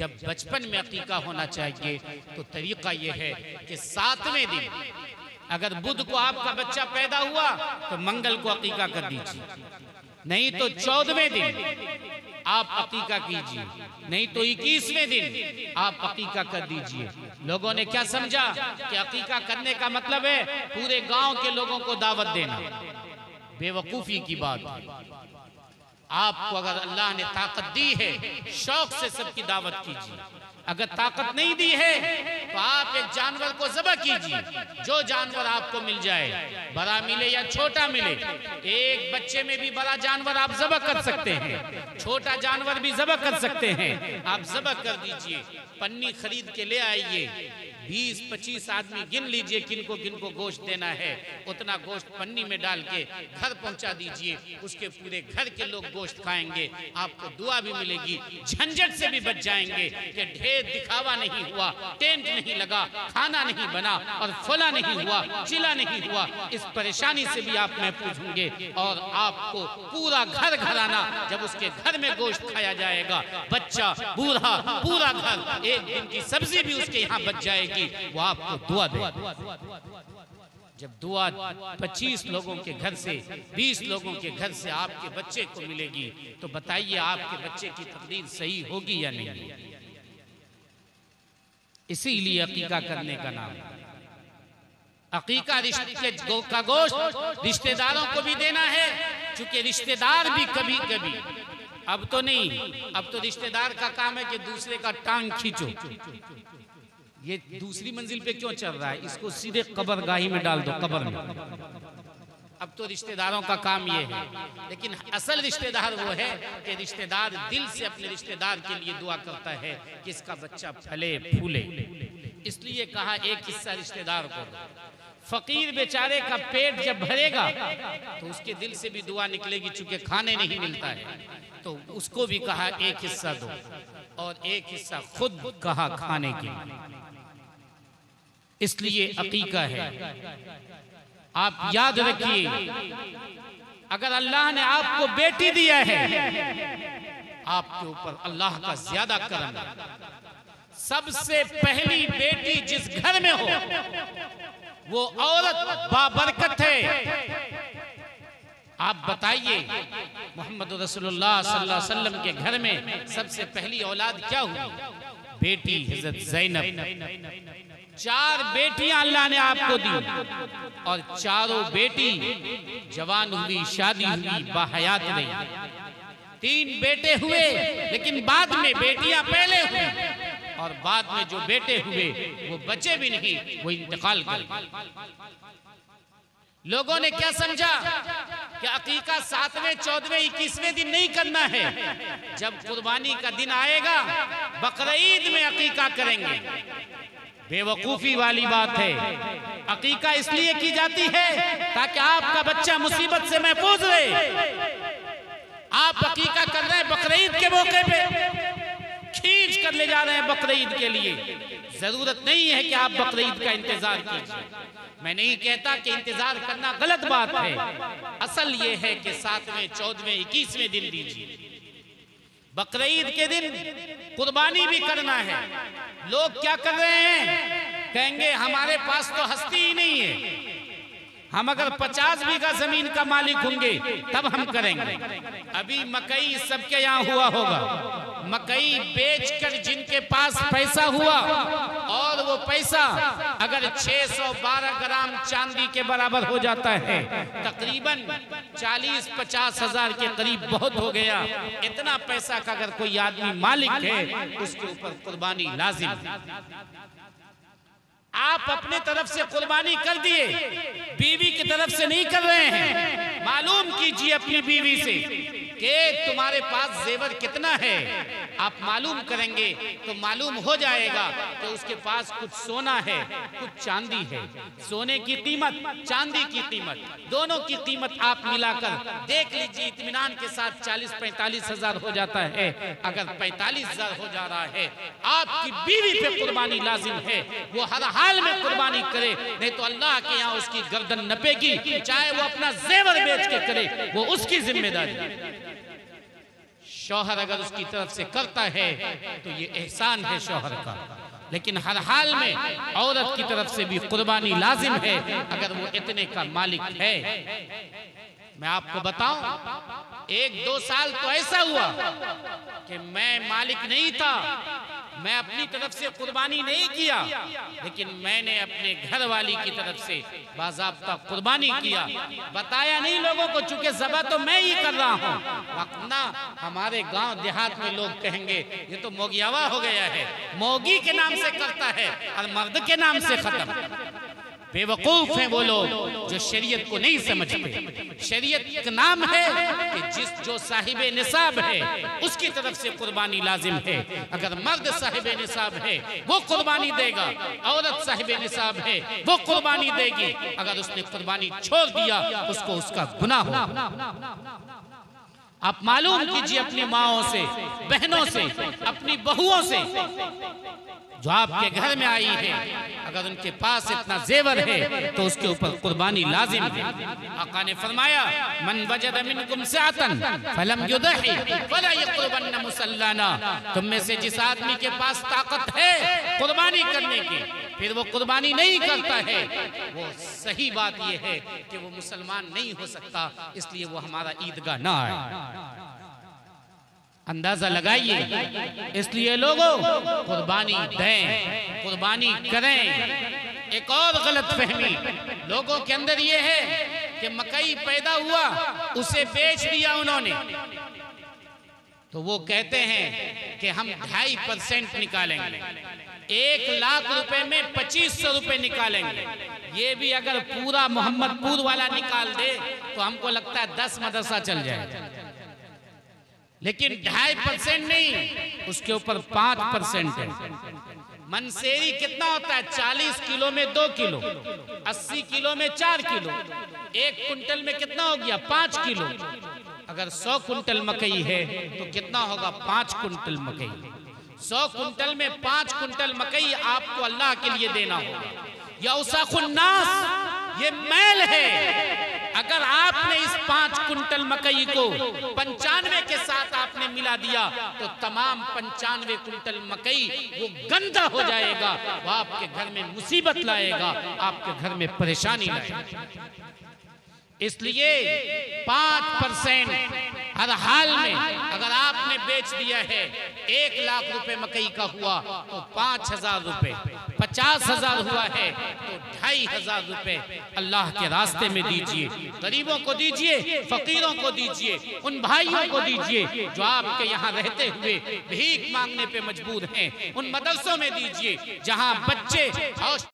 जब बचपन में अकीका होना चाहिए तो तरीका यह है कि 7वें दिन, अगर बुध को आपका बच्चा पैदा हुआ तो मंगल को अकीका कर दीजिए, नहीं तो 14वें दिन आप अकीका कीजिए, नहीं तो 21वें दिन आप अकीका कर दीजिए। लोगों ने क्या समझा कि अकीका करने का मतलब है पूरे गांव के लोगों को दावत देना। बेवकूफी की बात है। आपको अगर अल्लाह ने ताकत दी है, शौक से सबकी दावत कीजिए। अगर ताकत नहीं दी है तो आप एक जानवर को ज़बह कीजिए, जो जानवर आपको मिल जाए, बड़ा मिले या छोटा मिले। एक बच्चे में भी बड़ा जानवर आप ज़बह कर सकते हैं, छोटा जानवर भी ज़बह कर सकते हैं। आप ज़बह कर दीजिए, पन्नी खरीद के ले आइए, 20-25 आदमी गिन लीजिए किनको किनको गोश्त देना है, उतना गोश्त पन्नी में डाल के घर पहुंचा दीजिए। उसके पूरे घर के लोग गोश्त खाएंगे, आपको दुआ भी मिलेगी, झंझट से भी बच जाएंगे कि ढेर दिखावा नहीं हुआ, टेंट नहीं लगा, खाना नहीं बना और फला नहीं हुआ, चिला नहीं हुआ। इस परेशानी से भी आप महफूज होंगे और आपको पूरा घर घराना, जब उसके घर में गोश्त खाया जाएगा, बच्चा बूढ़ा पूरा घर, एक दिन की सब्जी भी उसके यहाँ बच जाएगी, वो आपको दुआ दे। जब दुआ 25 लोगों के घर से, 20 लोगों के घर से आपके बच्चे को मिलेगी, तो बताइए आपके बच्चे की तकदीर सही होगी या नहीं। इसीलिए अकीका करने का नाम, अकीका रिश्ते का गोश्त रिश्तेदारों को भी देना है, क्योंकि रिश्तेदार भी कभी कभी, अब तो नहीं, अब तो रिश्तेदार का काम है कि दूसरे का टांग खींचो। ये दूसरी मंजिल पे क्यों चल रहा है, इसको सीधे कब्रगाही में डाल दो, कब्र में। अब तो रिश्तेदारों का काम ये है, लेकिन असल रिश्तेदार वो है कि रिश्तेदार दिल से अपने रिश्तेदार के लिए दुआ करता है कि इसका बच्चा फले फूले। इसलिए कहा एक हिस्सा रिश्तेदार को दो। फकीर बेचारे का पेट जब भरेगा तो उसके दिल से भी दुआ निकलेगी, चूंकि खाने नहीं मिलता है, तो उसको भी कहा एक हिस्सा दो, और एक हिस्सा खुद कहा खाने के लिए। इसलिए अकीका है। आप याद रखिए, अगर अल्लाह ने आपको बेटी दिया है, आपके ऊपर अल्लाह का ज्यादा करम है। सबसे पहली बेटी जिस घर में हो वो औरत बाबरकत है। आप बताइए, मोहम्मद रसूलुल्लाह सल्लल्लाहु अलैहि वसल्लम के घर में सबसे पहली औलाद क्या हुई? बेटी हज़रत ज़ैनब। 4 बेटियां अल्लाह ने आपको दी और चारों बेटी जवान हुई, शादी हुई, बाहयात रही। 3 बेटे हुए, लेकिन बाद में बेटियां पहले हुई, और बाद में जो बेटे हुए वो बचे भी नहीं, वो इंतकाल कर गए। लोगों ने क्या समझा कि अकीका 7वें, 14वें, 21वें दिन नहीं करना है। जब कुर्बानी का दिन आएगा, बकरीद में अकीका करेंगे। बेवकूफी वाली बात है। अकीका इसलिए की जाती है ताकि आपका बच्चा मुसीबत से महफूज रहे। आप अकीका कर रहे हैं बकरीद के मौके पे, खींच कर ले जा रहे हैं बकरीद के लिए। जरूरत नहीं है कि आप बकरीद का इंतजार कीजिए। मैं नहीं कहता कि इंतजार करना गलत बात है, असल ये है कि 7वें, 14वें, 21वें दिन दीजिए। बकरीद के दिन कुर्बानी भी करना है। लोग क्या कर रहे हैं, कहेंगे हमारे पास तो हस्ती ही नहीं है, हम अगर 50 बीघा जमीन का मालिक होंगे तब हम करेंगे। अभी मकई सबके यहाँ हुआ होगा, मकई बेचकर जिनके पास पैसा हुआ, और वो पैसा अगर 612 ग्राम चांदी के बराबर हो जाता है, तकरीबन 40-50 हजार के करीब बहुत हो गया। इतना पैसा का अगर कोई आदमी मालिक है, उसके ऊपर कुर्बानी लाजिम है। आप अपने तरफ से कुर्बानी कर दिए, बीवी की तरफ से नहीं कर रहे हैं। मालूम कीजिए अपनी बीवी से कि तुम्हारे पास जेवर कितना है। आप मालूम करेंगे तो मालूम हो जाएगा कि उसके पास कुछ सोना है, कुछ चांदी है। सोने की कीमत, चांदी की कीमत, दोनों की कीमत आप मिलाकर देख लीजिए, इत्मीनान के साथ 40-45 हजार हो जाता है। अगर 45 हजार हो जा रहा है, आपकी बीवी पे कुर्बानी लाजिम है। वो हर हाल में कुर्बानी करे, नहीं तो अल्लाह के यहाँ उसकी गर्दन नपेगी। चाहे वो अपना जेवर बेच के करे, वो उसकी जिम्मेदारी है। शौहर अगर उसकी तरफ से करता है तो ये एहसान है शौहर का, लेकिन हर हाल में औरत की तरफ से भी कुर्बानी लाजिम है अगर वो इतने का मालिक है। मैं आपको बताऊं, 1-2 साल तो ऐसा हुआ कि मैं मालिक नहीं था, मैं अपनी तरफ से कुर्बानी नहीं किया, लेकिन मैंने अपने घर वाली की तरफ से बाज़ाब्ता कुर्बानी किया। बताया नहीं लोगों को, चूंकि ज़बह तो मैं ही कर रहा हूँ, वरना हमारे गांव देहात में लोग कहेंगे ये तो मोगियावा हो गया है, मोगी के नाम से करता है और मर्द के नाम से खत्म। बेवकूफ हैं वो लोग जो शरीयत को नहीं समझते। शरीयत का नाम है कि जो साहिबे निसाब है उसकी तरफ से कुर्बानी लाजिम है। अगर मर्द साहिबे निसाब है वो कुर्बानी देगा, औरत साहिबे निसाब है वो कुर्बानी देगी। अगर उसने कुर्बानी छोड़ दिया उसको उसका गुनाह होगा। आप मालूम कीजिए अपनी माओं से, बहनों से, अपनी बहुओं से जो आपके घर में आई है, अगर उनके पास इतना जेवर है तो उसके ऊपर कुर्बानी लाजिम है। आका ने फरमाया मन वजद मिनकुम सातन फलम युदही फला यक़रबन मुसल्लाना, तुम में से जिस आदमी के पास ताकत है कुर्बानी करने की, फिर वो कुर्बानी नहीं करता है, वो सही बात ये है कि वो मुसलमान नहीं हो सकता, इसलिए वो हमारा ईदगाह ना आए। अंदाजा लगाइए। इसलिए लोगों कुर्बानी दें, कुर्बानी करें। एक और गलत फहमी लोगों के अंदर ये है कि मकई पैदा हुआ उसे बेच दिया उन्होंने, तो वो कहते हैं कि हम 2.5% निकालेंगे, 1 लाख रुपए में 2500 रुपए निकालेंगे। ये भी अगर पूरा मोहम्मदपुर वाला निकाल दे तो हमको लगता है 10 मदरसा चल जाए, लेकिन 2.5% नहीं, उसके ऊपर 5% है। मनसेरी कितना होता है? 40 किलो में 2 किलो, 80 किलो में 4 किलो, 1 कुंटल में कितना हो गया? 5 किलो। अगर 100 कुंटल मकई है तो कितना होगा? 5 कुंटल मकई। 100 कुंटल में 5 कुंटल मकई आपको अल्लाह के लिए देना होगा। यौसाखुन्नास, ये मैल है। अगर आपने इस 5 कुंटल मकई को 95 के साथ आपने मिला दिया तो तमाम 95 कुंटल मकई वो गंदा हो जाएगा, वो आपके घर में मुसीबत लाएगा, आपके घर में परेशानी लाएगा। इसलिए 5% हर हाल में अगर आपने बेच दिया है, 1 लाख रुपए मकई का हुआ तो 5,000 रुपए, 50,000 हुआ है तो 2,500 रुपए अल्लाह के रास्ते में दीजिए। गरीबों को दीजिए, फकीरों को दीजिए, उन भाइयों को दीजिए जो आपके यहाँ रहते हुए भीख मांगने पे मजबूर हैं, उन मदरसों में दीजिए जहाँ बच्चे और